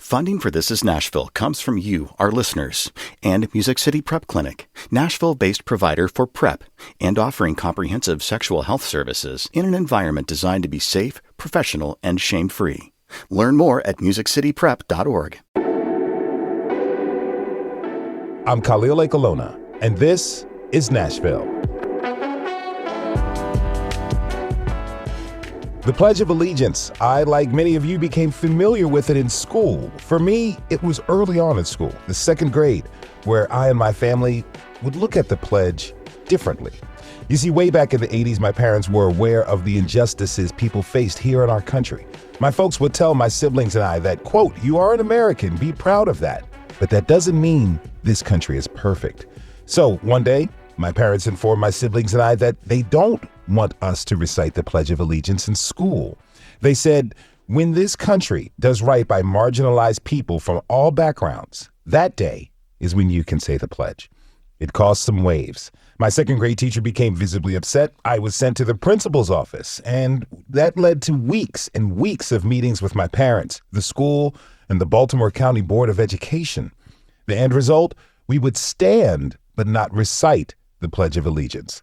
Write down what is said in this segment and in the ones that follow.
Funding for This Is Nashville comes from you, our listeners, and Music City Prep Clinic, Nashville-based provider for PrEP, and offering comprehensive sexual health services in an environment designed to be safe, professional, and shame-free. Learn more at musiccityprep.org. I'm Khalil Ekalona, and this is Nashville. The Pledge of Allegiance. I, like many of you, became familiar with it in school. For me, it was early on in school, the second grade, where I and my family would look at the pledge differently. You see, way back in the 80s, my parents were aware of the injustices people faced here in our country. My folks would tell my siblings and I that, quote, "You are an American, be proud of that." But that doesn't mean this country is perfect. So one day, my parents informed my siblings and I that they don't want us to recite the Pledge of Allegiance in school. They said, when this country does right by marginalized people from all backgrounds, that day is when you can say the pledge. It caused some waves. My second grade teacher became visibly upset. I was sent to the principal's office, and that led to weeks and weeks of meetings with my parents, the school, and the Baltimore County Board of Education. The end result, we would stand but not recite the Pledge of Allegiance.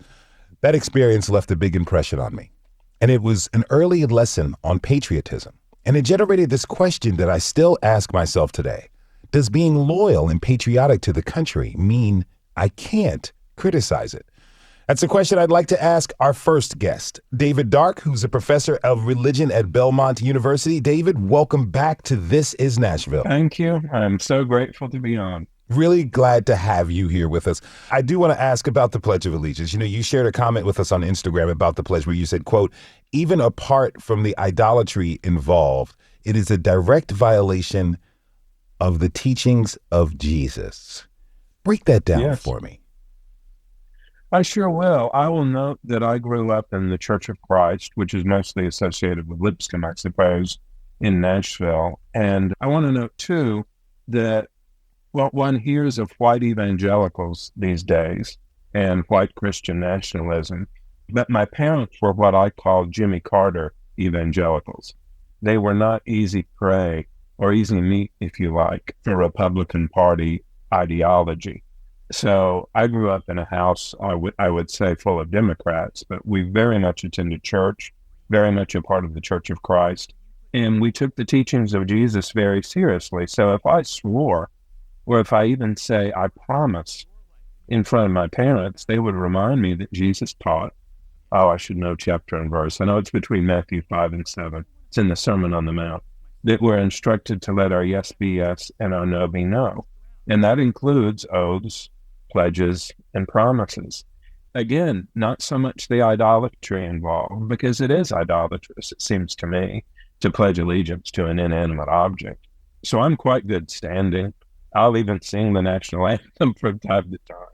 That experience left a big impression on me, and it was an early lesson on patriotism. And it generated this question that I still ask myself today. Does being loyal and patriotic to the country mean I can't criticize it? That's a question I'd like to ask our first guest, David Dark, who's a professor of religion at Belmont University. David, welcome back to This Is Nashville. Thank you. I'm so grateful to be on. Really glad to have you here with us. I do want to ask about the Pledge of Allegiance. You know, you shared a comment with us on Instagram about the pledge where you said, quote, "Even apart from the idolatry involved, it is a direct violation of the teachings of Jesus." Break that down for me. I sure will. I will note that I grew up in the Church of Christ, which is mostly associated with Lipscomb, I suppose, in Nashville. And I want to note, too, that one hears of white evangelicals these days and white Christian nationalism, but my parents were what I call Jimmy Carter evangelicals. They were not easy prey or easy meat, if you like, for Republican Party ideology. So I grew up in a house, I would say, full of Democrats, but we very much attended church, very much a part of the Church of Christ, and we took the teachings of Jesus very seriously. So if I swore, or if I even say, I promise, in front of my parents, they would remind me that Jesus taught, I should know chapter and verse. I know it's between Matthew 5 and 7. It's in the Sermon on the Mount, that we're instructed to let our yes be yes and our no be no. And that includes oaths, pledges, and promises. Again, not so much the idolatry involved, because it is idolatrous, it seems to me, to pledge allegiance to an inanimate object. So I'm quite good standing. I'll even sing the national anthem from time to time.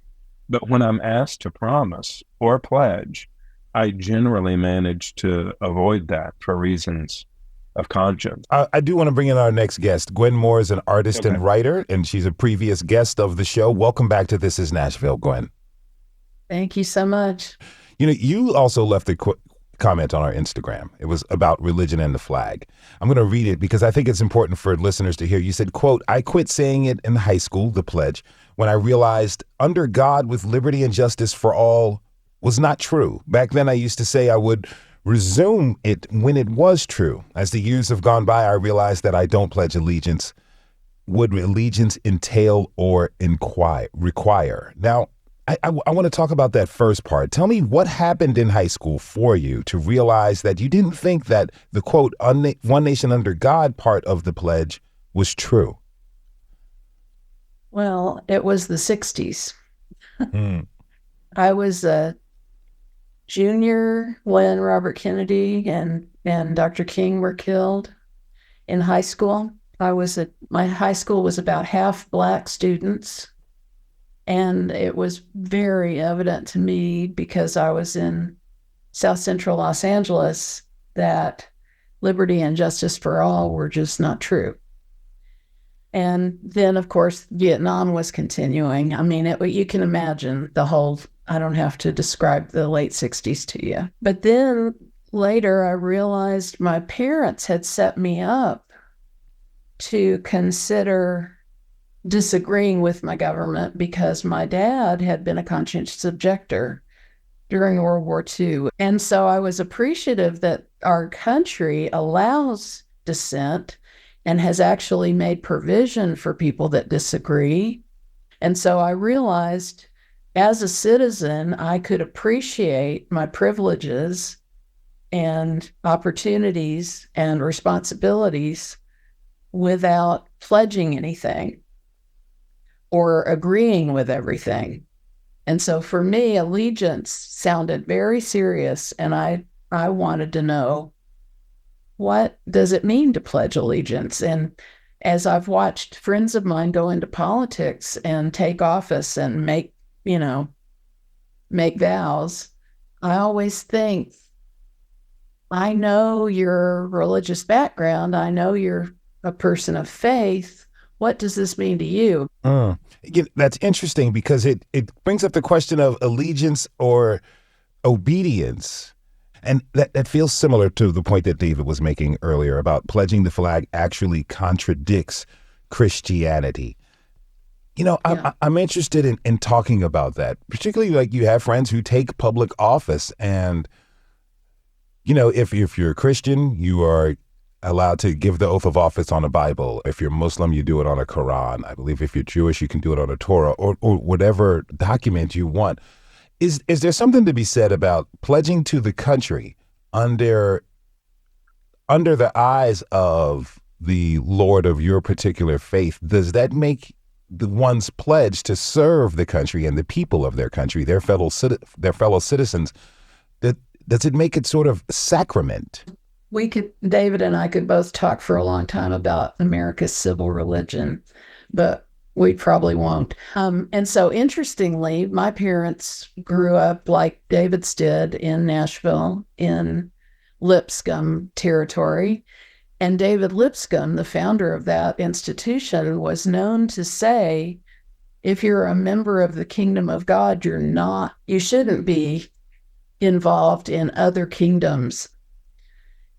But when I'm asked to promise or pledge, I generally manage to avoid that for reasons of conscience. I do want to bring in our next guest. Gwen Moore is an artist and writer, and she's a previous guest of the show. Welcome back to This Is Nashville, Gwen. Thank you so much. You know, you also left a comment on our Instagram. It was about religion and the flag. I'm going to read it because I think it's important for listeners to hear. You said, quote, "I quit saying it in high school, the pledge, when I realized under God with liberty and justice for all was not true. Back then I used to say I would resume it when it was true. As the years have gone by, I realized that I don't pledge allegiance. Would allegiance entail or require?" Now, I want to talk about that first part. Tell me what happened in high school for you to realize that you didn't think that the, quote, "one nation under God" part of the pledge was true. Well, it was the 60s. I was a junior when Robert Kennedy and Dr. King were killed in high school. My high school was about half Black students. And it was very evident to me, because I was in South Central Los Angeles, that liberty and justice for all were just not true. And then, of course, Vietnam was continuing. I mean, you can imagine the whole, I don't have to describe the late 60s to you. But then later I realized my parents had set me up to consider disagreeing with my government because my dad had been a conscientious objector during World War II. And so I was appreciative that our country allows dissent and has actually made provision for people that disagree. And so I realized as a citizen, I could appreciate my privileges and opportunities and responsibilities without pledging anything or agreeing with everything. And so for me, allegiance sounded very serious, and I wanted to know, what does it mean to pledge allegiance? And as I've watched friends of mine go into politics and take office and make vows, I always think, I know your religious background. I know you're a person of faith. What does this mean to you? That's interesting because it brings up the question of allegiance or obedience. And that feels similar to the point that David was making earlier about pledging the flag actually contradicts Christianity. I'm interested in talking about that, particularly like you have friends who take public office and, if you're a Christian, you are allowed to give the oath of office on a Bible. If you're Muslim, you do it on a Quran. I believe if you're Jewish, you can do it on a Torah or whatever document you want. Is there something to be said about pledging to the country under the eyes of the Lord of your particular faith? Does that make the one's pledge to serve the country and the people of their country, their fellow citizens, does it make it sort of sacrament? David and I could both talk for a long time about America's civil religion, but we probably won't. And so interestingly, my parents grew up like David's did in Nashville, in Lipscomb territory. And David Lipscomb, the founder of that institution, was known to say, if you're a member of the kingdom of God, you shouldn't be involved in other kingdoms.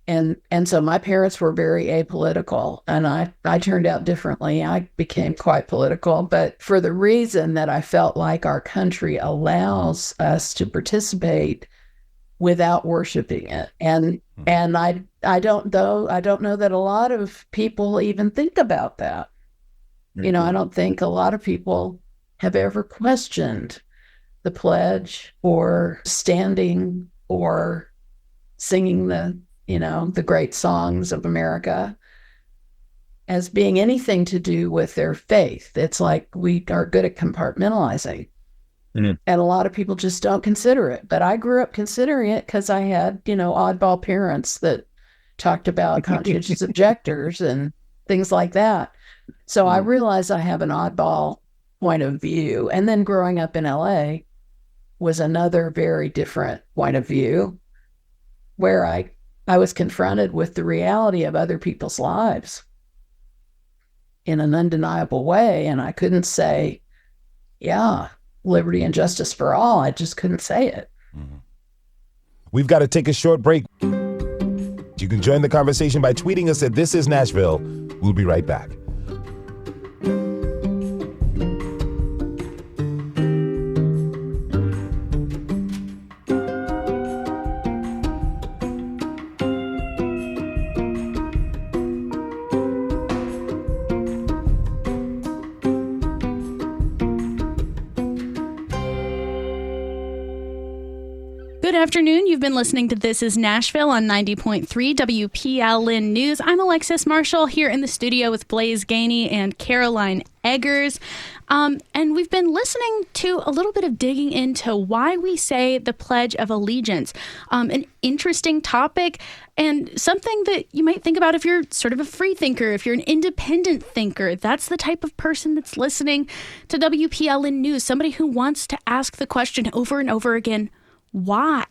And so my parents were very apolitical, and I turned out differently. I became quite political, but for the reason that I felt like our country allows us to participate without worshiping it. And I don't know that a lot of people even think about that. I don't think a lot of people have ever questioned the pledge or standing or singing the great songs of America as being anything to do with their faith. It's like we are good at compartmentalizing. Mm-hmm. And a lot of people just don't consider it. But I grew up considering it because I had, oddball parents that talked about conscientious objectors and things like that. So I realized I have an oddball point of view. And then growing up in LA was another very different point of view where I was confronted with the reality of other people's lives in an undeniable way. And I couldn't say, yeah, liberty and justice for all. I just couldn't say it. Mm-hmm. We've got to take a short break. You can join the conversation by tweeting us at This Is Nashville. We'll be right back. Good afternoon. You've been listening to This Is Nashville on 90.3 WPLN News. I'm Alexis Marshall here in the studio with Blaze Gainey and Caroline Eggers. And we've been listening to a little bit of digging into why we say the Pledge of Allegiance. An interesting topic and something that you might think about if you're sort of a free thinker, if you're an independent thinker. That's the type of person that's listening to WPLN News, somebody who wants to ask the question over and over again, why?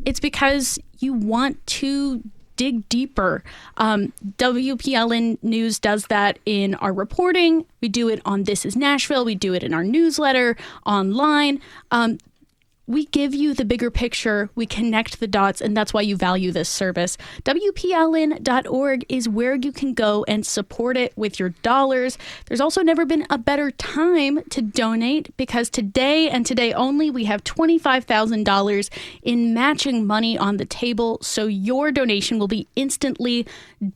It's because you want to dig deeper. WPLN News does that in our reporting. We do it on This Is Nashville. We do it in our newsletter, online. We give you the bigger picture, we connect the dots, and that's why you value this service. WPLN.org is where you can go and support it with your dollars. There's also never been a better time to donate, because today and today only we have $25,000 in matching money on the table, so your donation will be instantly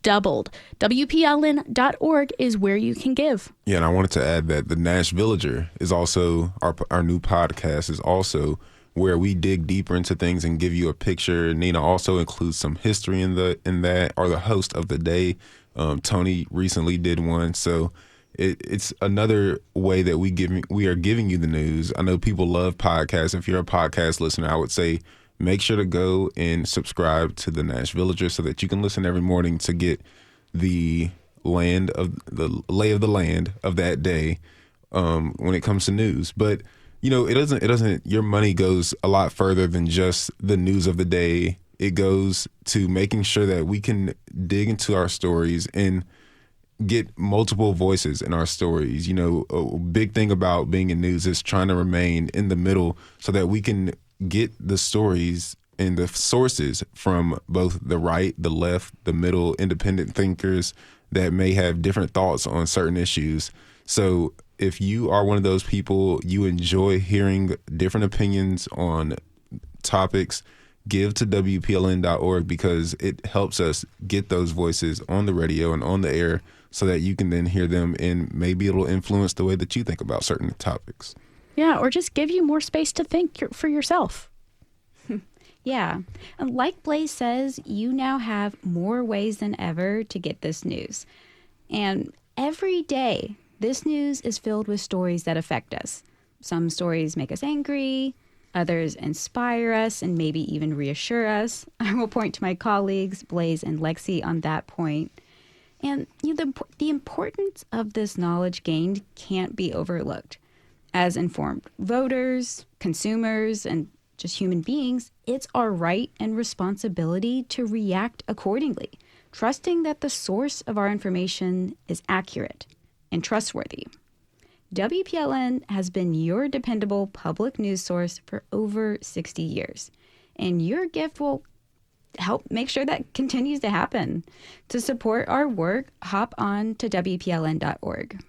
doubled. WPLN.org is where you can give. Yeah, and I wanted to add that the Nashvillager is also our new podcast is also where we dig deeper into things and give you a picture. Nina also includes some history in that, or the host of the day. Tony recently did one, so it's another way that we are giving you the news. I know people love podcasts. If you're a podcast listener, I would say make sure to go and subscribe to the Nashvillager so that you can listen every morning to get the lay of the land of that day when it comes to news. But it doesn't, your money goes a lot further than just the news of the day. It goes to making sure that we can dig into our stories and get multiple voices in our stories. A big thing about being in news is trying to remain in the middle so that we can get the stories and the sources from both the right, the left, the middle, independent thinkers that may have different thoughts on certain issues. So if you are one of those people, you enjoy hearing different opinions on topics, give to WPLN.org, because it helps us get those voices on the radio and on the air so that you can then hear them, and maybe it'll influence the way that you think about certain topics. Yeah, or just give you more space to think for yourself. Yeah. And like Blaze says, you now have more ways than ever to get this news. And every day, this news is filled with stories that affect us. Some stories make us angry, others inspire us and maybe even reassure us. I will point to my colleagues, Blaze and Lexi, on that point. And the importance of this knowledge gained can't be overlooked. As informed voters, consumers, and just human beings, it's our right and responsibility to react accordingly, trusting that the source of our information is accurate and trustworthy. WPLN has been your dependable public news source for over 60 years, and your gift will help make sure that continues to happen. To support our work, hop on to WPLN.org.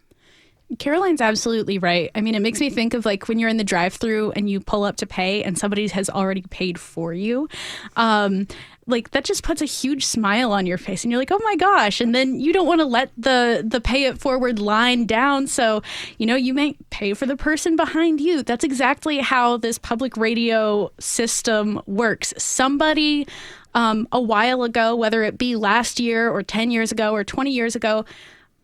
Caroline's absolutely right. I mean, it makes me think of like when you're in the drive-thru and you pull up to pay and somebody has already paid for you. Like that just puts a huge smile on your face and you're like, oh my gosh. And then you don't want to let the pay it forward line down. So, you may pay for the person behind you. That's exactly how this public radio system works. Somebody a while ago, whether it be last year or 10 years ago or 20 years ago,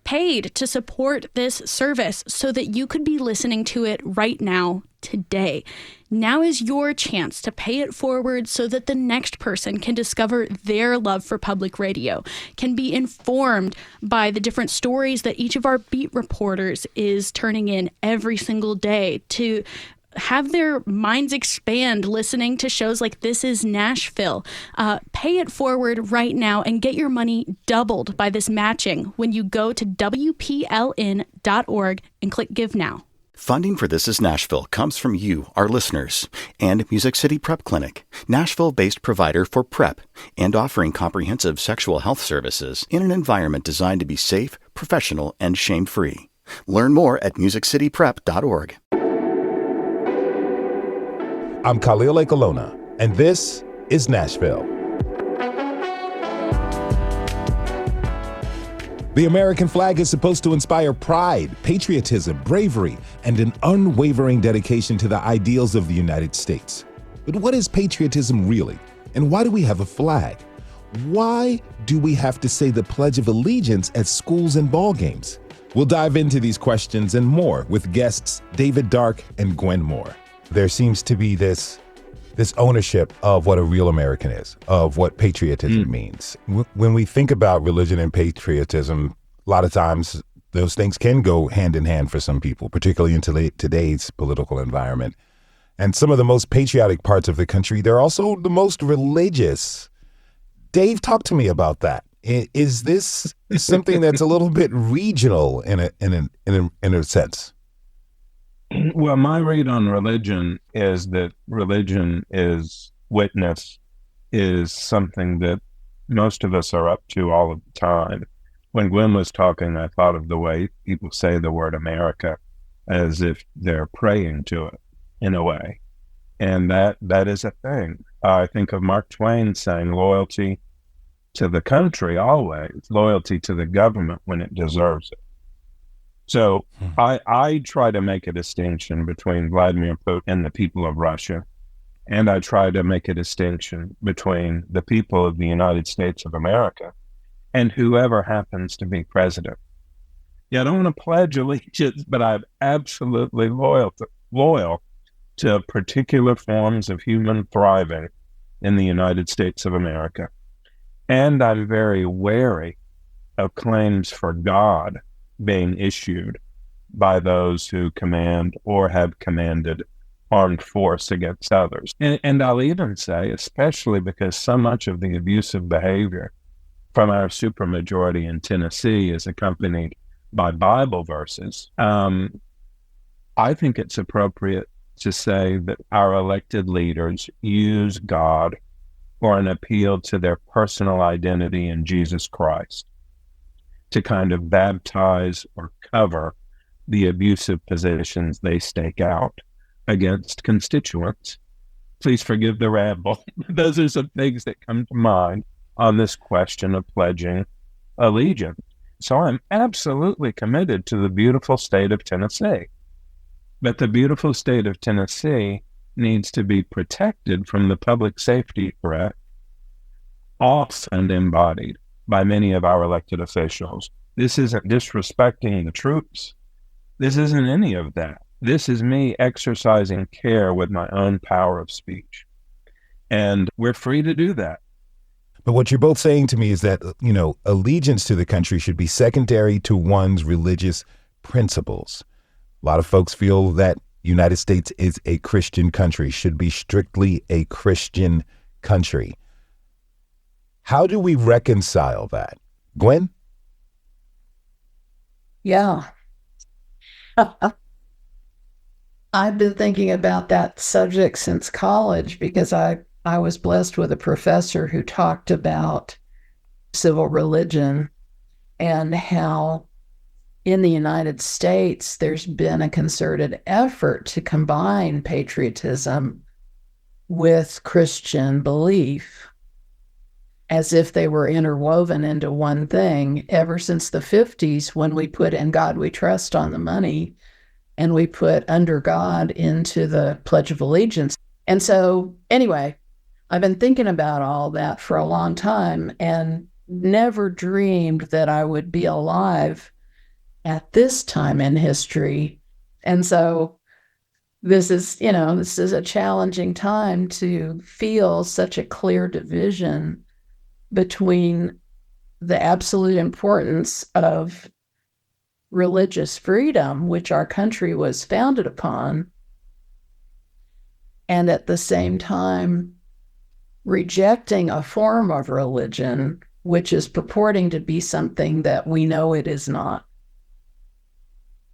paid to support this service so that you could be listening to it right now, today. Now is your chance to pay it forward so that the next person can discover their love for public radio, can be informed by the different stories that each of our beat reporters is turning in every single day, to have their minds expand listening to shows like This Is Nashville. Pay it forward right now and get your money doubled by this matching when you go to WPLN.org and click Give Now. Funding for This Is Nashville comes from you, our listeners, and Music City Prep Clinic, Nashville-based provider for PrEP and offering comprehensive sexual health services in an environment designed to be safe, professional, and shame-free. Learn more at musiccityprep.org. I'm Khalil Ekalona, and this is Nashville. The American flag is supposed to inspire pride, patriotism, bravery, and an unwavering dedication to the ideals of the United States. But what is patriotism really? And why do we have a flag? Why do we have to say the Pledge of Allegiance at schools and ball games? We'll dive into these questions and more with guests David Dark and Gwen Moore. There seems to be this ownership of what a real American is, of what patriotism means. When we think about religion and patriotism, a lot of times those things can go hand in hand for some people, particularly in today's political environment. And some of the most patriotic parts of the country, they're also the most religious. Dave, talk to me about that. Is this something that's a little bit regional in a sense? Well, my read on religion is that religion is witness, is something that most of us are up to all of the time. When Gwen was talking, I thought of the way people say the word America as if they're praying to it in a way. And that is a thing. I think of Mark Twain saying loyalty to the country always, loyalty to the government when it deserves it. So I try to make a distinction between Vladimir Putin and the people of Russia. And I try to make a distinction between the people of the United States of America and whoever happens to be president. Yeah, I don't want to pledge allegiance, but I'm absolutely loyal to particular forms of human thriving in the United States of America. And I'm very wary of claims for God being issued by those who command or have commanded armed force against others. And I'll even say, especially because so much of the abusive behavior from our supermajority in Tennessee is accompanied by Bible verses, I think it's appropriate to say that our elected leaders use God for an appeal to their personal identity in Jesus Christ, to kind of baptize or cover the abusive positions they stake out against constituents. Please forgive the ramble. Those are some things that come to mind on this question of pledging allegiance. So I'm absolutely committed to the beautiful state of Tennessee. But the beautiful state of Tennessee needs to be protected from the public safety threat often embodied by many of our elected officials. This isn't disrespecting the troops. This isn't any of that. This is me exercising care with my own power of speech. And we're free to do that. But what you're both saying to me is that, allegiance to the country should be secondary to one's religious principles. A lot of folks feel that United States is a Christian country, should be strictly a Christian country. How do we reconcile that? Gwen? Yeah. I've been thinking about that subject since college because I was blessed with a professor who talked about civil religion and how in the United States there's been a concerted effort to combine patriotism with Christian belief as if they were interwoven into one thing ever since the 50s, when we put "In God We Trust" on the money and we put "Under God" into the Pledge of Allegiance. And so anyway, I've been thinking about all that for a long time and never dreamed that I would be alive at this time in history. And so this is a challenging time to feel such a clear division between the absolute importance of religious freedom, which our country was founded upon, and at the same time rejecting a form of religion which is purporting to be something that we know it is not,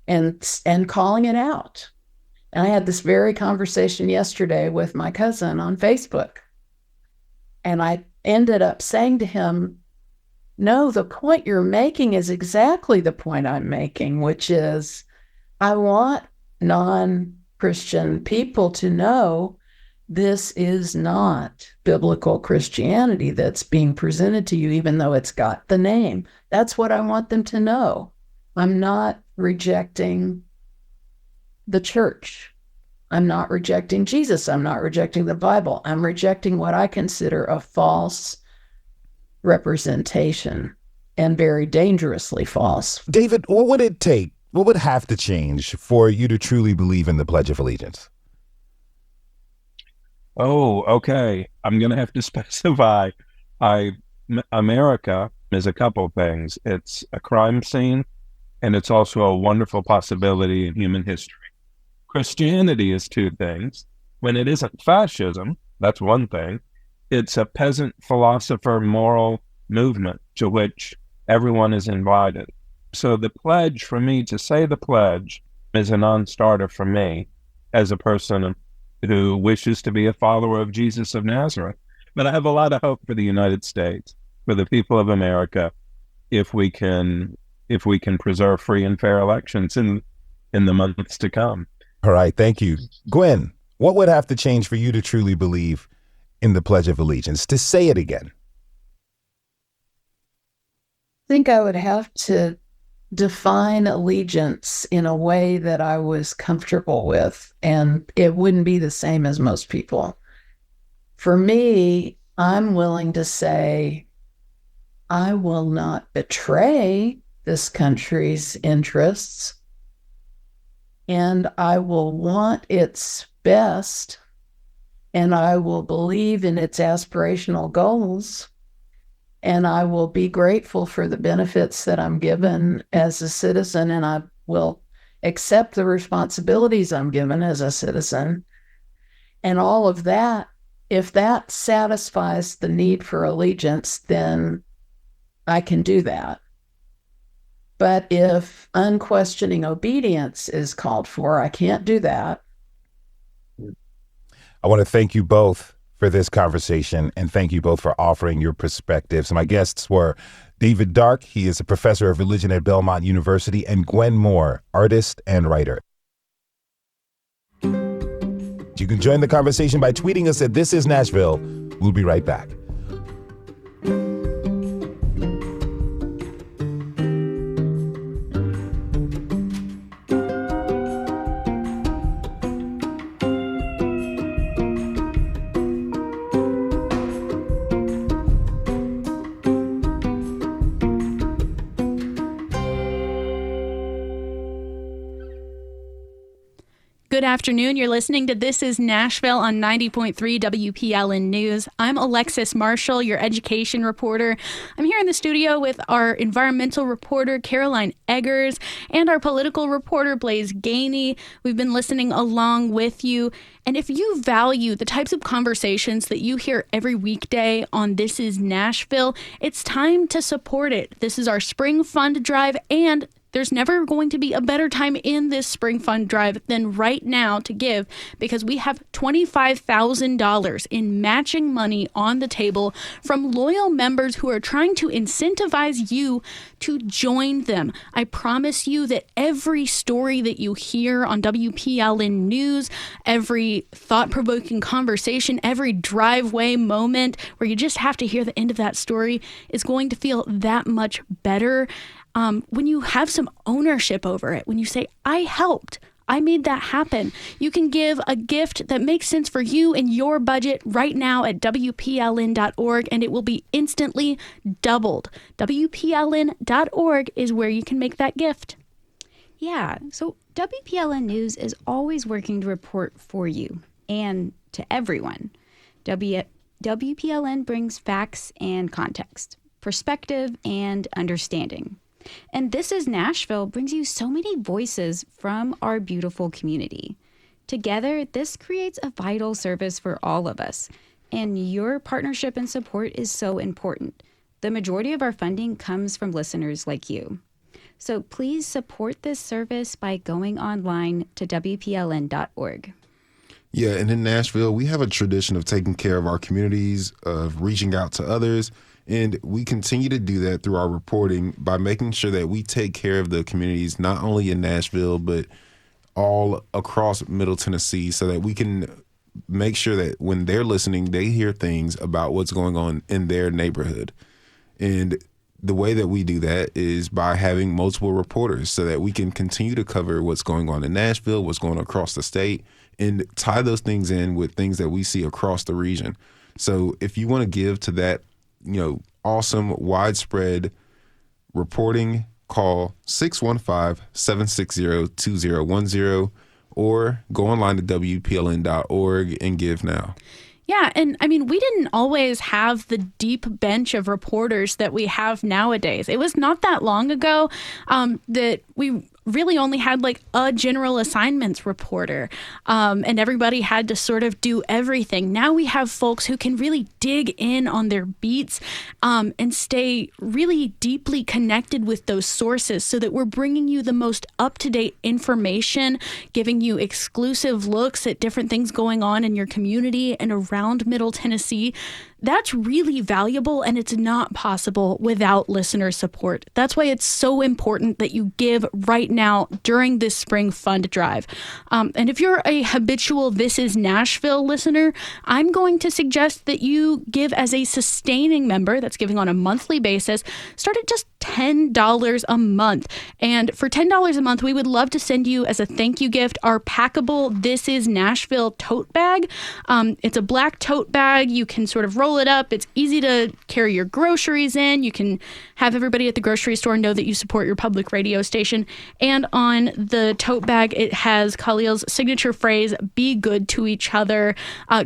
and calling it out. And I had this very conversation yesterday with my cousin on Facebook, and I ended up saying to him, no, the point you're making is exactly the point I'm making, which is I want non-Christian people to know this is not biblical Christianity that's being presented to you, even though it's got the name. That's what I want them to know. I'm not rejecting the church. I'm not rejecting Jesus. I'm not rejecting the Bible. I'm rejecting what I consider a false representation, and very dangerously false. David, what would it take? What would have to change for you to truly believe in the Pledge of Allegiance? Oh, okay. I'm going to have to specify. America is a couple things. It's a crime scene, and it's also a wonderful possibility in human history. Christianity is two things. When it isn't fascism, that's one thing. It's a peasant philosopher moral movement to which everyone is invited. So the pledge, for me to say the pledge, is a non-starter for me as a person who wishes to be a follower of Jesus of Nazareth. But I have a lot of hope for the United States, for the people of America, if we can preserve free and fair elections in the months to come. All right, thank you. Gwen, what would have to change for you to truly believe in the Pledge of Allegiance, to say it again? I think I would have to define allegiance in a way that I was comfortable with, and it wouldn't be the same as most people. For me, I'm willing to say, I will not betray this country's interests, and I will want its best, and I will believe in its aspirational goals, and I will be grateful for the benefits that I'm given as a citizen, and I will accept the responsibilities I'm given as a citizen. And all of that, if that satisfies the need for allegiance, then I can do that. But if unquestioning obedience is called for, I can't do that. I want to thank you both for this conversation, and thank you both for offering your perspectives. My guests were David Dark, he is a professor of religion at Belmont University, and Gwen Moore, artist and writer. You can join the conversation by tweeting us at This Is Nashville. We'll be right back. Good afternoon. You're listening to This Is Nashville on 90.3 WPLN News. I'm Alexis Marshall, your education reporter. I'm here in the studio with our environmental reporter, Caroline Eggers, and our political reporter, Blaze Gainey. We've been listening along with you. And if you value the types of conversations that you hear every weekday on This Is Nashville, it's time to support it. This is our spring fund drive, and there's never going to be a better time in this spring fund drive than right now to give, because we have $25,000 in matching money on the table from loyal members who are trying to incentivize you to join them. I promise you that every story that you hear on WPLN News, every thought-provoking conversation, every driveway moment where you just have to hear the end of that story is going to feel that much better when you have some ownership over it, when you say, I helped, I made that happen. You can give a gift that makes sense for you and your budget right now at WPLN.org, and it will be instantly doubled. WPLN.org is where you can make that gift. Yeah, so WPLN News is always working to report for you and to everyone. WPLN brings facts and context, perspective and understanding. And This Is Nashville brings you so many voices from our beautiful community. Together, this creates a vital service for all of us, and your partnership and support is so important. The majority of our funding comes from listeners like you. So please support this service by going online to WPLN.org. Yeah, and in Nashville, we have a tradition of taking care of our communities, of reaching out to others, and we continue to do that through our reporting by making sure that we take care of the communities, not only in Nashville, but all across Middle Tennessee, so that we can make sure that when they're listening, they hear things about what's going on in their neighborhood. And the way that we do that is by having multiple reporters so that we can continue to cover what's going on in Nashville, what's going on across the state, and tie those things in with things that we see across the region. So if you want to give to that, awesome, widespread reporting, call 615-760-2010 or go online to WPLN.org and give now. Yeah, and I mean, we didn't always have the deep bench of reporters that we have nowadays. It was not that long ago that we really only had like a general assignments reporter, and everybody had to sort of do everything. Now we have folks who can really dig in on their beats and stay really deeply connected with those sources so that we're bringing you the most up-to-date information, giving you exclusive looks at different things going on in your community and around Middle Tennessee. That's really valuable, and it's not possible without listener support. That's why it's so important that you give right now during this spring fund drive. And if you're a habitual This Is Nashville listener, I'm going to suggest that you give as a sustaining member, that's giving on a monthly basis. Start at just $10 a month. And for $10 a month, we would love to send you as a thank you gift our packable This Is Nashville tote bag. It's a black tote bag. You can sort of roll it up. It's easy to carry your groceries in. You can have everybody at the grocery store know that you support your public radio station. And on the tote bag, it has Khalil's signature phrase, "Be good to each other."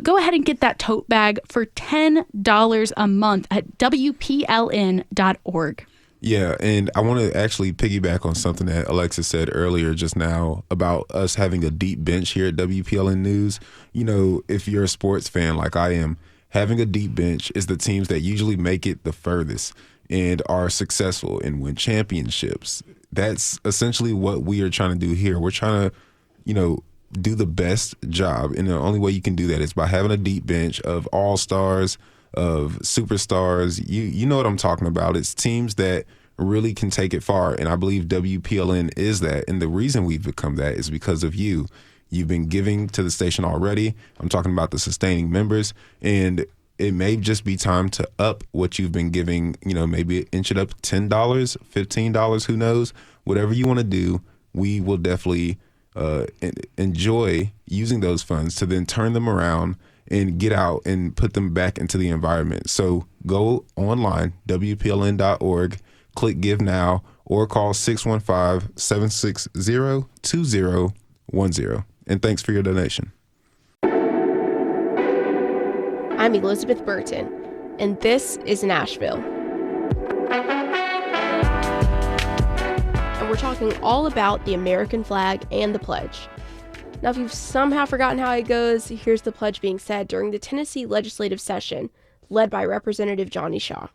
Go ahead and get that tote bag for $10 a month at WPLN.org. Yeah, and I want to actually piggyback on something that Alexis said earlier just now about us having a deep bench here at WPLN News. You know, if you're a sports fan like I am, having a deep bench is the teams that usually make it the furthest and are successful and win championships. That's essentially what we are trying to do here. We're trying to, do the best job. And the only way you can do that is by having a deep bench of all-stars, of superstars. You know what I'm talking about. It's teams that really can take it far. And I believe WPLN is that. And the reason we've become that is because of you. You've been giving to the station already. I'm talking about the sustaining members. And it may just be time to up what you've been giving, maybe inch it up $10, $15, who knows? Whatever you want to do, we will definitely enjoy using those funds to then turn them around and get out and put them back into the environment. So go online, WPLN.org, click Give Now, or call 615-760-2010. And thanks for your donation. I'm Elizabeth Burton, and this is Nashville. And we're talking all about the American flag and the pledge. Now, if you've somehow forgotten how it goes, here's the pledge being said during the Tennessee legislative session, led by Representative Johnny Shaw.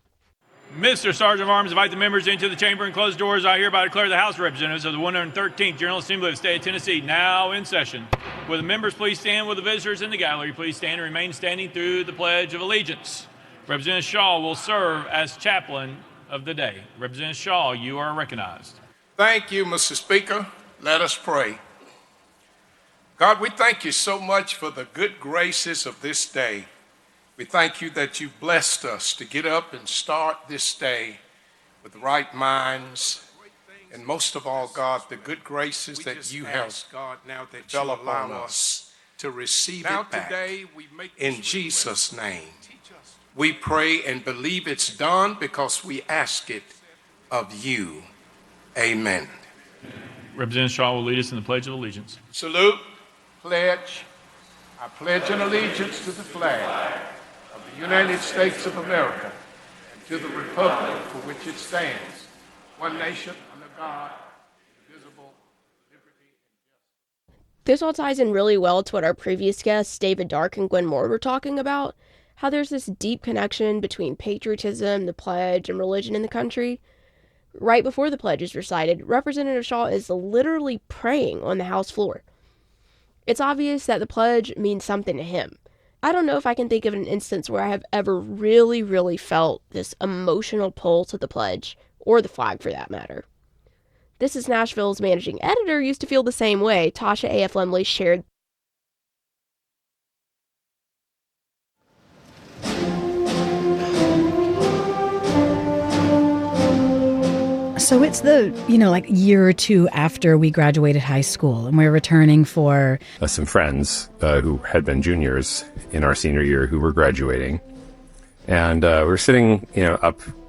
Mr. Sergeant of Arms, invite the members into the chamber and close doors. I hereby declare the House of Representatives of the 113th General Assembly of the State of Tennessee now in session. Will the members please stand? Will the visitors in the gallery please stand and remain standing through the Pledge of Allegiance? Representative Shaw will serve as chaplain of the day. Representative Shaw, you are recognized. Thank you, Mr. Speaker. Let us pray. God, we thank you so much for the good graces of this day. We thank you that you've blessed us to get up and start this day with right minds. And most of all, God, the good graces that you have developed on us to receive it back. In Jesus' name, we pray and believe it's done because we ask it of you. Amen. Representative Shaw will lead us in the Pledge of Allegiance. Salute. Pledge. I pledge an allegiance to the flag of the United States of America and to the republic for which it stands, one nation under God, indivisible, liberty and justice. This all ties in really well to what our previous guests, David Dark and Gwen Moore, were talking about, how there's this deep connection between patriotism, the pledge, and religion in the country. Right before the pledge is recited, Representative Shaw is literally praying on the House floor. It's obvious that the pledge means something to him. I don't know if I can think of an instance where I have ever really, really felt this emotional pull to the pledge, or the flag for that matter. This Is Nashville's managing editor used to feel the same way. Tasha A.F. Lemley shared. So it's the, year or two after we graduated high school, and we're returning for some friends who had been juniors in our senior year who were graduating. And we're sitting,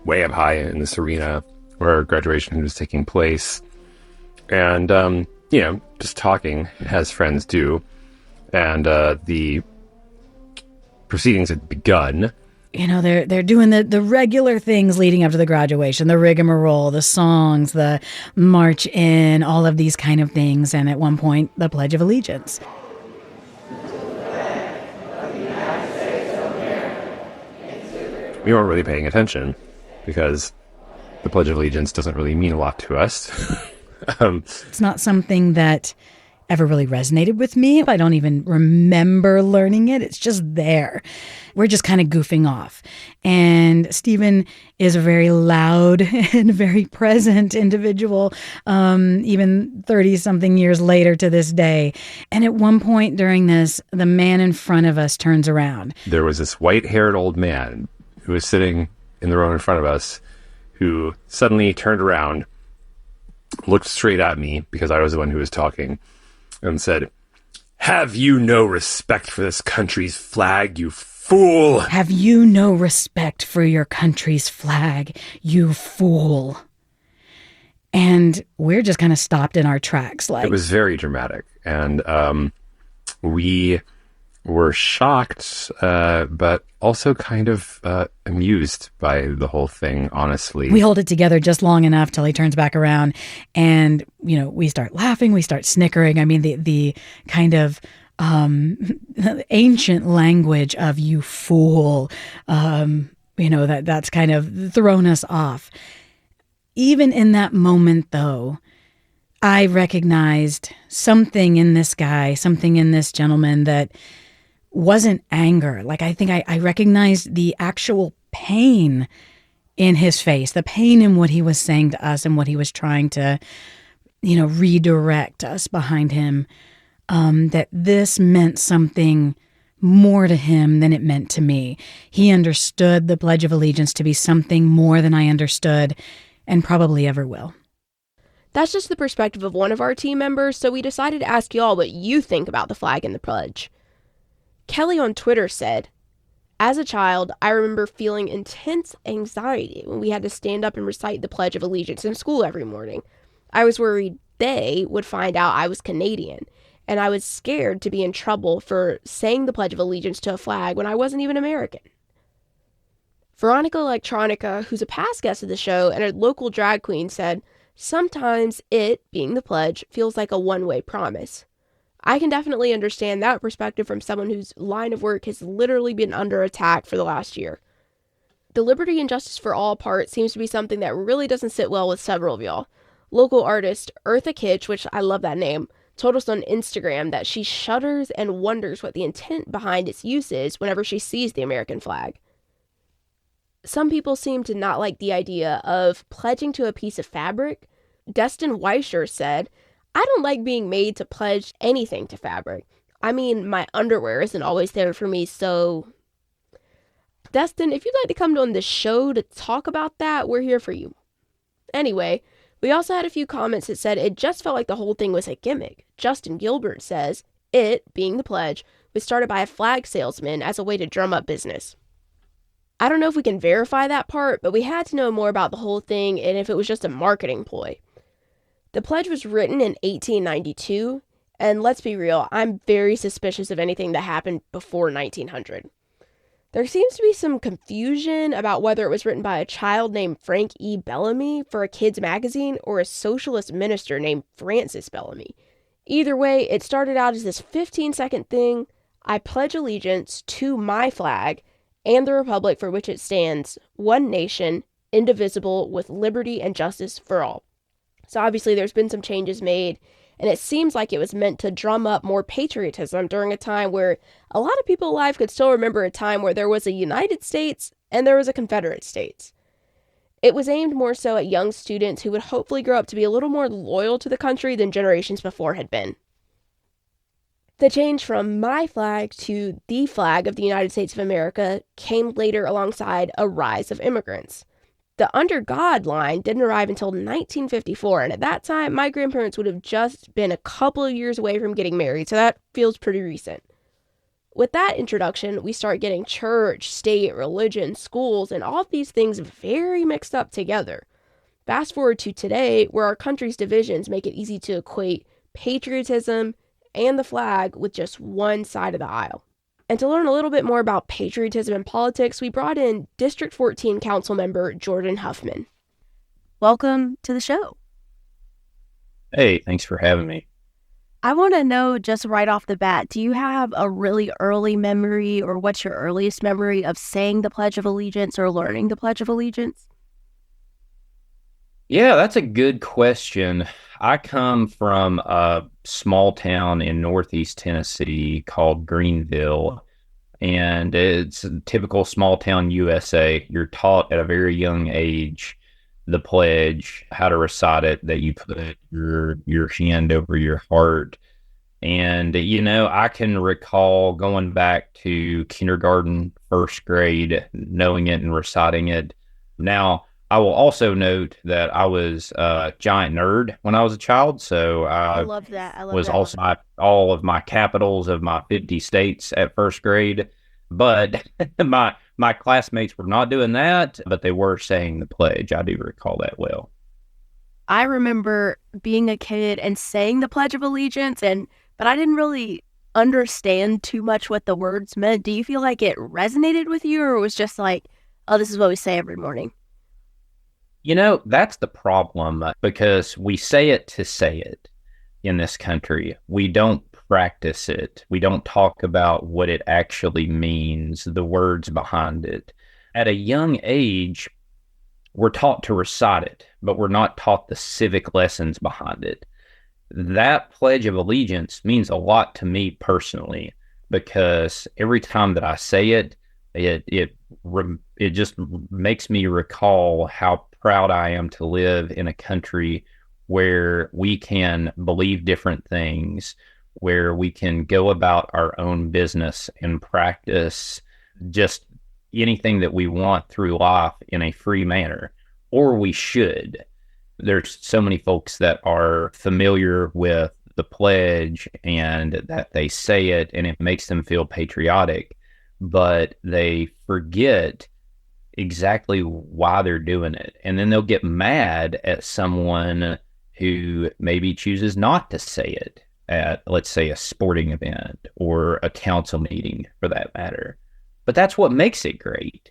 way up high in this arena where our graduation was taking place. And, just talking as friends do. And the proceedings had begun. they're doing the regular things leading up to the graduation, the rigmarole, the songs, the march in, all of these kind of things. And at one point, the Pledge of Allegiance. We weren't really paying attention because the Pledge of Allegiance doesn't really mean a lot to us. It's not something that ever really resonated with me. I don't even remember learning it. It's just there. We're just kind of goofing off. And Stephen is a very loud and very present individual, even 30-something years later to this day. And at one point during this, the man in front of us turns around. There was this white-haired old man who was sitting in the row in front of us who suddenly turned around, looked straight at me because I was the one who was talking, and said, "Have you no respect for this country's flag, you fool? Have you no respect for your country's flag, you fool?" And we're just kind of stopped in our tracks. It was very dramatic. And we were shocked, but also kind of amused by the whole thing, honestly. We hold it together just long enough till he turns back around, and we start laughing, we start snickering. I mean, the kind of ancient language of "you fool," that's kind of thrown us off. Even in that moment, though, I recognized something in this guy, something in this gentleman that wasn't anger. I think I recognized the actual pain in his face, the pain in what he was saying to us and what he was trying to, redirect us behind him, that this meant something more to him than it meant to me. He understood the Pledge of Allegiance to be something more than I understood and probably ever will. That's just the perspective of one of our team members, so we decided to ask y'all what you think about the flag and the pledge. Kelly on Twitter said, "As a child, I remember feeling intense anxiety when we had to stand up and recite the Pledge of Allegiance in school every morning. I was worried they would find out I was Canadian, and I was scared to be in trouble for saying the Pledge of Allegiance to a flag when I wasn't even American." Veronica Electronica, who's a past guest of the show and a local drag queen, said, "Sometimes it, being the pledge, feels like a one-way promise. I can definitely understand that perspective from someone whose line of work has literally been under attack for the last year. The liberty and justice for all part seems to be something that really doesn't sit well with several of y'all. Local artist Eartha Kitsch, which I love that name, told us on Instagram that she shudders and wonders what the intent behind its use is whenever she sees the American flag. Some people seem to not like the idea of pledging to a piece of fabric. Destin Weischer said, "I don't like being made to pledge anything to fabric. I mean, my underwear isn't always there for me, so..." Destin, if you'd like to come on the show to talk about that, we're here for you. Anyway, we also had a few comments that said it just felt like the whole thing was a gimmick. Justin Gilbert says, "It, being the pledge, was started by a flag salesman as a way to drum up business." I don't know if we can verify that part, but we had to know more about the whole thing and if it was just a marketing ploy. The pledge was written in 1892, and let's be real, I'm very suspicious of anything that happened before 1900. There seems to be some confusion about whether it was written by a child named Frank E. Bellamy for a kids magazine or a socialist minister named Francis Bellamy. Either way, it started out as this 15-second thing: "I pledge allegiance to my flag and the republic for which it stands, one nation, indivisible, with liberty and justice for all." So obviously there's been some changes made, and it seems like it was meant to drum up more patriotism during a time where a lot of people alive could still remember a time where there was a United States and there was a Confederate States. It was aimed more so at young students who would hopefully grow up to be a little more loyal to the country than generations before had been. The change from my flag to the flag of the United States of America came later alongside a rise of immigrants. The "Under God" line didn't arrive until 1954, and at that time, my grandparents would have just been a couple of years away from getting married, so that feels pretty recent. With that introduction, we start getting church, state, religion, schools, and all of these things very mixed up together. Fast forward to today, where our country's divisions make it easy to equate patriotism and the flag with just one side of the aisle. And to learn a little bit more about patriotism and politics, we brought in District 14 Councilmember Jordan Huffman. Welcome to the show. Hey, thanks for having me. I want to know just right off the bat, do you have a really early memory, or what's your earliest memory of saying the Pledge of Allegiance or learning the Pledge of Allegiance? Yeah, that's a good question. I come from a small town in Northeast Tennessee called Greenville, and it's a typical small town USA. You're taught at a very young age the pledge, how to recite it, that you put your hand over your heart. And, I can recall going back to kindergarten, first grade, knowing it and reciting it. Now, I will also note that I was a giant nerd when I was a child, so I love that. also all of my capitals of my 50 states at first grade. But my classmates were not doing that, but they were saying the pledge. I do recall that well. I remember being a kid and saying the Pledge of Allegiance, but I didn't really understand too much what the words meant. Do you feel like it resonated with you, or it was just like, oh, this is what we say every morning? That's the problem, because we say it to say it in this country. We don't practice it. We don't talk about what it actually means, the words behind it. At a young age, we're taught to recite it, but we're not taught the civic lessons behind it. That Pledge of Allegiance means a lot to me personally, because every time that I say it, it just makes me recall how proud I am to live in a country where we can believe different things, where we can go about our own business and practice just anything that we want through life in a free manner, or we should. There's so many folks that are familiar with the pledge and that they say it and it makes them feel patriotic, but they forget exactly why they're doing it. And then they'll get mad at someone who maybe chooses not to say it at, let's say, a sporting event or a council meeting for that matter. But that's what makes it great.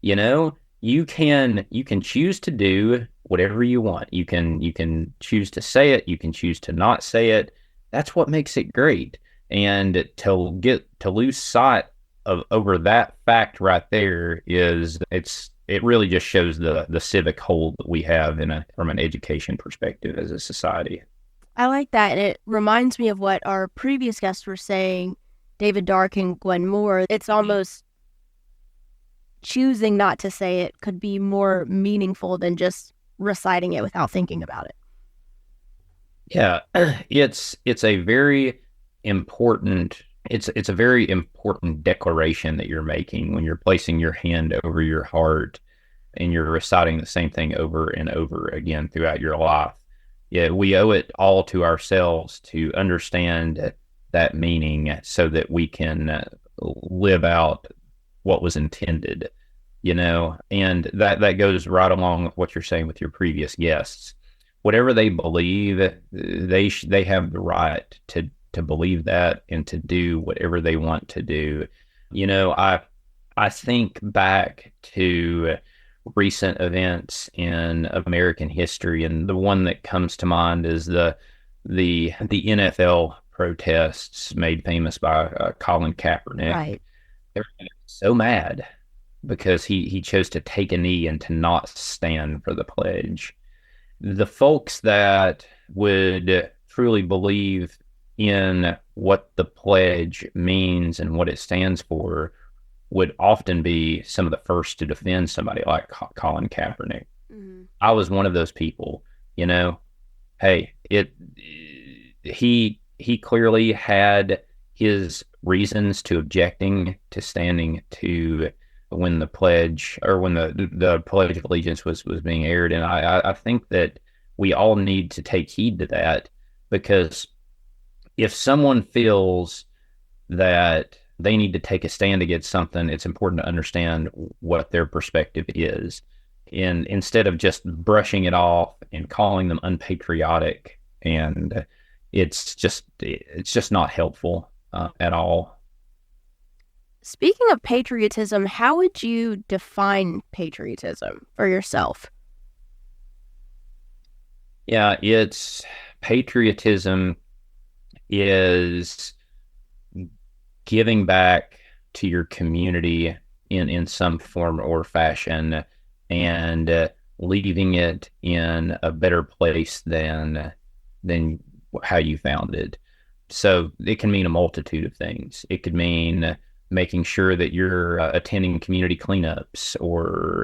You can choose to do whatever you want. You can choose to say it, you can choose to not say it. That's what makes it great. And to lose sight of over that fact right there it really just shows the civic hold that we have from an education perspective as a society. I like that, and it reminds me of what our previous guests were saying, David Dark and Gwen Moore. It's almost choosing not to say it could be more meaningful than just reciting it without thinking about it. Yeah, it's a very important declaration that you're making when you're placing your hand over your heart and you're reciting the same thing over and over again throughout your life. Yeah, we owe it all to ourselves to understand that meaning so that we can live out what was intended, and that goes right along with what you're saying with your previous guests. Whatever they believe, they have the right to believe that and to do whatever they want to do. I think back to recent events in American history, and the one that comes to mind is the NFL protests made famous by Colin Kaepernick. Right. They were so mad because he chose to take a knee and to not stand for the pledge. The folks that would truly believe in what the pledge means and what it stands for would often be some of the first to defend somebody like Colin Kaepernick. Mm-hmm. I was one of those people. Hey, he clearly had his reasons to objecting to standing to when the pledge the Pledge of Allegiance was being aired, and I think that we all need to take heed to that, because if someone feels that they need to take a stand against something, it's important to understand what their perspective is. And instead of just brushing it off and calling them unpatriotic, and it's just not helpful at all. Speaking of patriotism, how would you define patriotism for yourself? Yeah, it's patriotism is giving back to your community in some form or fashion, and leaving it in a better place than how you found it. So it can mean a multitude of things. It could mean making sure that you're attending community cleanups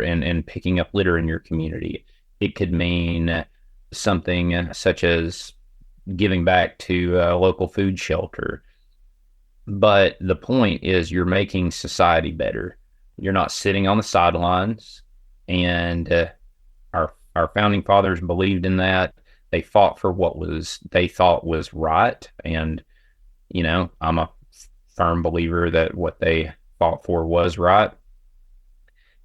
and picking up litter in your community. It could mean something such as giving back to a local food shelter. But the point is, you're making society better. You're not sitting on the sidelines. And our founding fathers believed in that. They fought for what they thought was right. And, I'm a firm believer that what they fought for was right.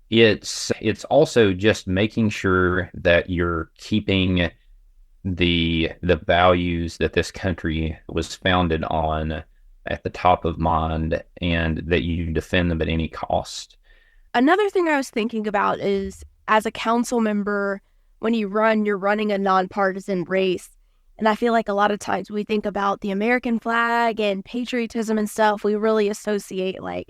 It's also just making sure that you're keeping the values that this country was founded on at the top of mind, and that you defend them at any cost. Another thing I was thinking about is, as a council member, when you're running a nonpartisan race. And I feel like a lot of times we think about the American flag and patriotism and stuff. We really associate like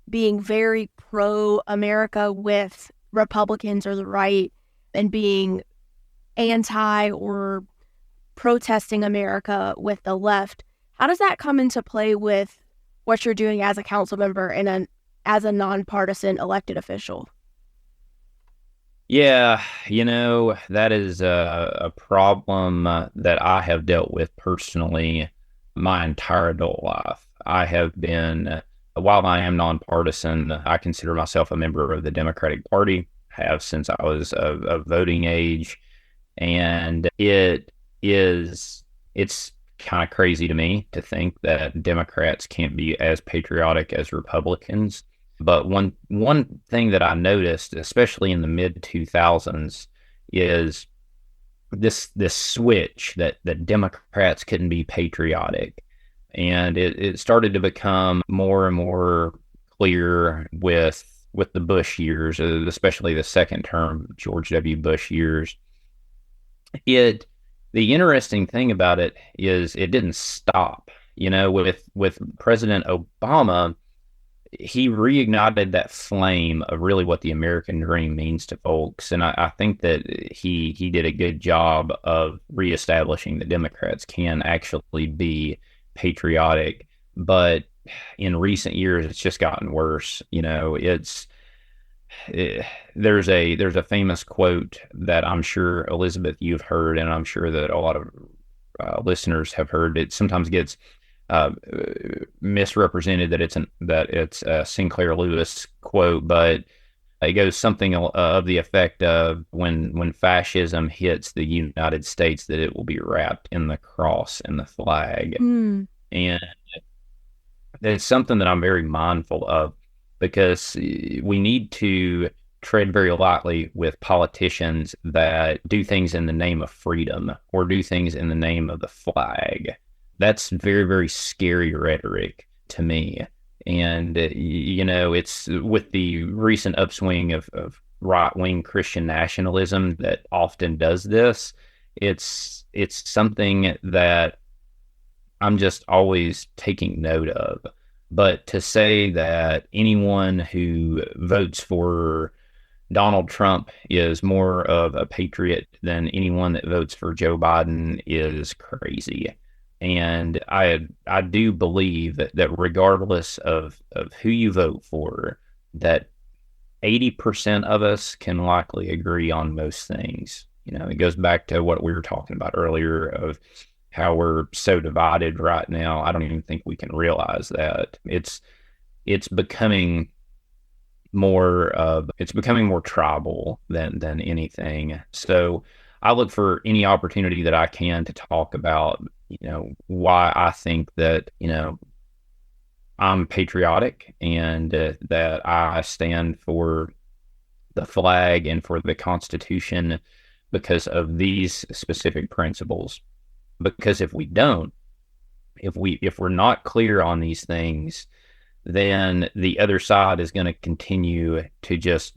being very pro-America with Republicans or the right, and being anti or protesting America with the left. How does that come into play with what you're doing as a council member and as a nonpartisan elected official? Yeah, that is a problem that I have dealt with personally my entire adult life. I have been, while I am nonpartisan, I consider myself a member of the Democratic Party, have since I was of voting age. And it's kind of crazy to me to think that Democrats can't be as patriotic as Republicans. But one thing that I noticed, especially in the mid-2000s, is this switch that Democrats couldn't be patriotic. And it started to become more and more clear with the Bush years, especially the second term George W. Bush years. The interesting thing about it is it didn't stop. With President Obama, he reignited that flame of really what the American dream means to folks. And I think that he did a good job of reestablishing that Democrats can actually be patriotic. But in recent years, it's just gotten worse. There's a famous quote that I'm sure, Elizabeth, you've heard, and I'm sure that a lot of listeners have heard. It sometimes gets misrepresented that it's a Sinclair Lewis quote, but it goes something of the effect of when fascism hits the United States, that it will be wrapped in the cross and the flag. And it's something that I'm very mindful of, because we need to tread very lightly with politicians that do things in the name of freedom or do things in the name of the flag. That's very, very scary rhetoric to me. And, it's with the recent upswing of right-wing Christian nationalism that often does this. It's something that I'm just always taking note of. But to say that anyone who votes for Donald Trump is more of a patriot than anyone that votes for Joe Biden is crazy. And I do believe that regardless of who you vote for, that 80% of us can likely agree on most things. It goes back to what we were talking about earlier of how we're so divided right now. I don't even think we can realize that. It's becoming more tribal than anything. So I look for any opportunity that I can to talk about, why I think that, I'm patriotic, and that I stand for the flag and for the Constitution because of these specific principles. Because if we're not clear on these things, then the other side is going to continue to just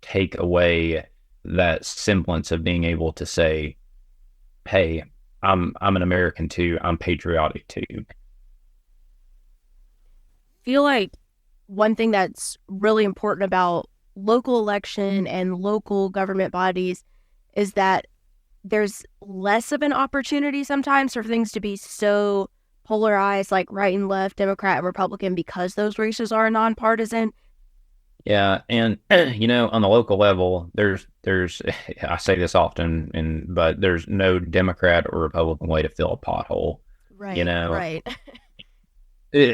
take away that semblance of being able to say, hey, I'm an American too. I'm patriotic too. Feel like one thing that's really important about local election and local government bodies is that there's less of an opportunity sometimes for things to be so polarized, like right and left, Democrat and Republican, because those races are nonpartisan. Yeah, and on the local level, there's I say this often, but there's no Democrat or Republican way to fill a pothole. Right. Right.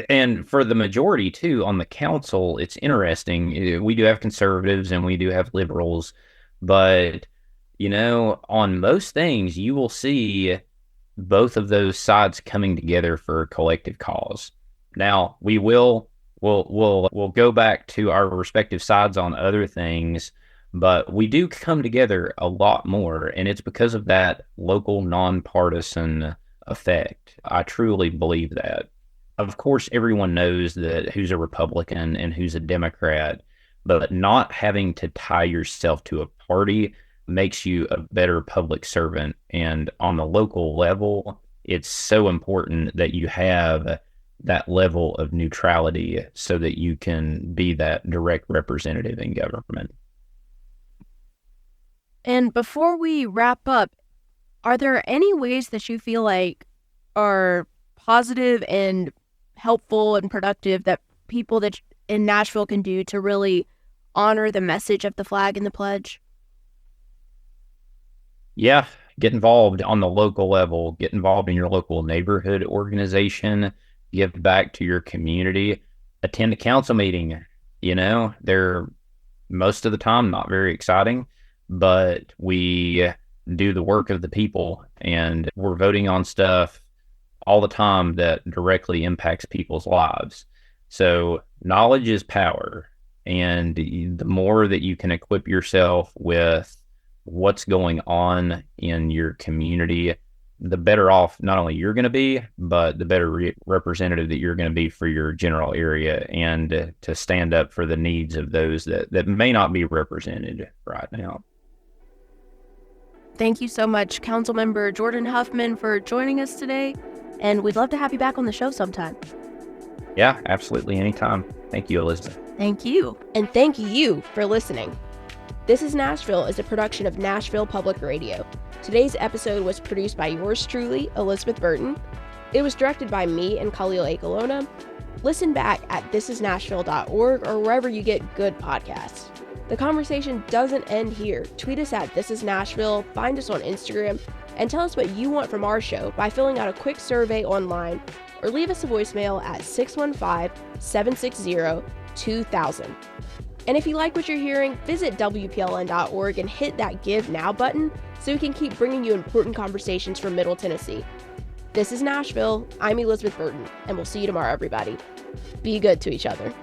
And for the majority too on the council, it's interesting. We do have conservatives and we do have liberals, but on most things, you will see both of those sides coming together for a collective cause. Now, we'll go back to our respective sides on other things, but we do come together a lot more, and it's because of that local nonpartisan effect. I truly believe that. Of course, everyone knows that who's a Republican and who's a Democrat, but not having to tie yourself to a party makes you a better public servant. And on the local level, it's so important that you have that level of neutrality so that you can be that direct representative in government. And before we wrap up, are there any ways that you feel like are positive and helpful and productive that people that in Nashville can do to really honor the message of the flag and the pledge? Yeah, get involved on the local level, get involved in your local neighborhood organization, give back to your community, attend a council meeting. They're most of the time not very exciting, but we do the work of the people, and we're voting on stuff all the time that directly impacts people's lives. So knowledge is power, and the more that you can equip yourself with what's going on in your community, the better off not only you're going to be, but the better representative that you're going to be for your general area, and to stand up for the needs of those that may not be represented right now. Thank you so much, Councilmember Jordan Huffman, for joining us today, and we'd love to have you back on the show sometime. Yeah, absolutely. Anytime. Thank you, Elizabeth. Thank you. And thank you for listening. This is Nashville is a production of Nashville Public Radio. Today's episode was produced by yours truly, Elizabeth Burton. It was directed by me and Khalil Akolona. Listen back at thisisnashville.org or wherever you get good podcasts. The conversation doesn't end here. Tweet us at This Is Nashville, find us on Instagram, and tell us what you want from our show by filling out a quick survey online, or leave us a voicemail at 615-760-2000. And if you like what you're hearing, visit WPLN.org and hit that Give Now button so we can keep bringing you important conversations from Middle Tennessee. This is Nashville. I'm Elizabeth Burton, and we'll see you tomorrow, everybody. Be good to each other.